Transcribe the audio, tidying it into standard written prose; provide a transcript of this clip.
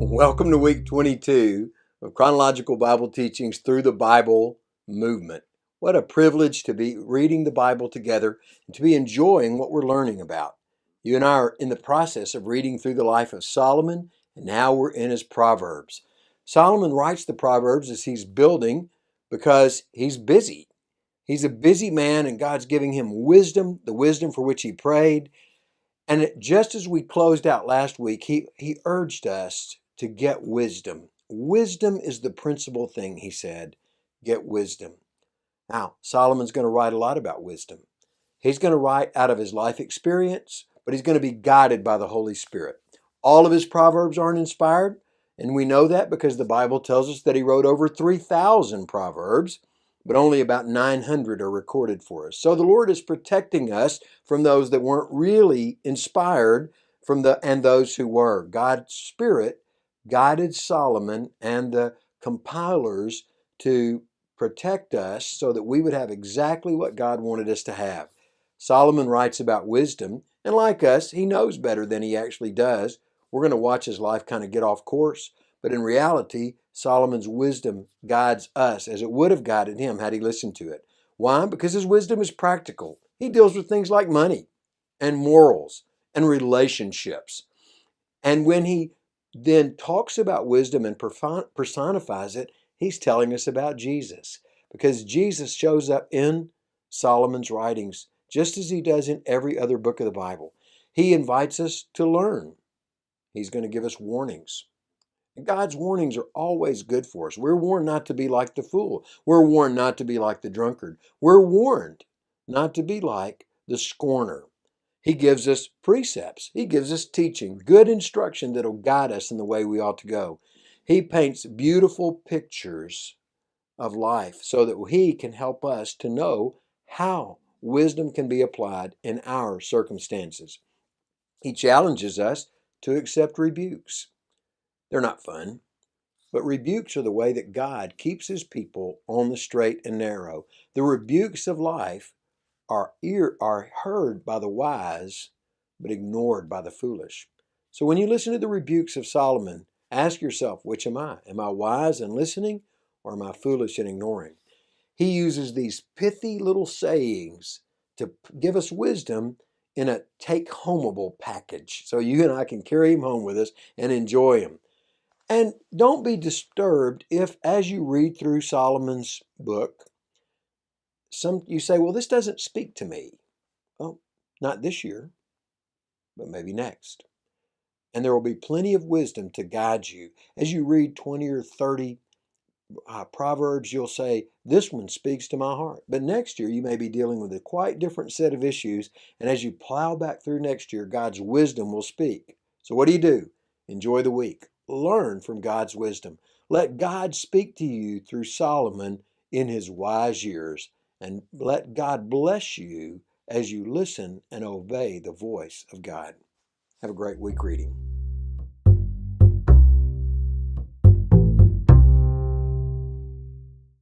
Welcome to week 22 of Chronological Bible Teachings through the Bible Movement. What a privilege to be reading the Bible together and to be enjoying what we're learning about. You and I are in the process of reading through the life of Solomon, and now we're in his Proverbs. Solomon writes the Proverbs as he's building because he's busy. He's a busy man, and God's giving him wisdom, the wisdom for which he prayed. And just as we closed out last week, he urged us to get wisdom. Wisdom is the principal thing, he said. Get wisdom. Now, Solomon's going to write a lot about wisdom. He's going to write out of his life experience, but he's going to be guided by the Holy Spirit. All of his Proverbs aren't inspired, and we know that because the Bible tells us that he wrote over 3,000 Proverbs, but only about 900 are recorded for us. So the Lord is protecting us from those that weren't really inspired and those who were. God's Spirit guided Solomon and the compilers to protect us so that we would have exactly what God wanted us to have. Solomon writes about wisdom, and like us, he knows better than he actually does. We're going to watch his life kind of get off course, but in reality, Solomon's wisdom guides us as it would have guided him had he listened to it. Why? Because his wisdom is practical. He deals with things like money and morals and relationships. And when he then talks about wisdom and personifies it, he's telling us about Jesus, because Jesus shows up in Solomon's writings just as he does in every other book of the Bible. He invites us to learn. He's going to give us warnings. God's warnings are always good for us. We're warned not to be like the fool. We're warned not to be like the drunkard. We're warned not to be like the scorner. He gives us precepts. He gives us teaching, good instruction that'll guide us in the way we ought to go. He paints beautiful pictures of life so that he can help us to know how wisdom can be applied in our circumstances. He challenges us to accept rebukes. They're not fun, but rebukes are the way that God keeps his people on the straight and narrow. The rebukes of life are heard by the wise, but ignored by the foolish. So when you listen to the rebukes of Solomon, ask yourself, which am I? Am I wise and listening, or am I foolish and ignoring? He uses these pithy little sayings to give us wisdom in a take-homeable package, so you and I can carry him home with us and enjoy him. And don't be disturbed if, as you read through Solomon's book, you say, well, this doesn't speak to me. Well, not this year, but maybe next. And there will be plenty of wisdom to guide you. As you read 20 or 30 Proverbs, you'll say, this one speaks to my heart. But next year, you may be dealing with a quite different set of issues. And as you plow back through next year, God's wisdom will speak. So what do? Enjoy the week. Learn from God's wisdom. Let God speak to you through Solomon in his wise years. And let God bless you as you listen and obey the voice of God. Have a great week reading.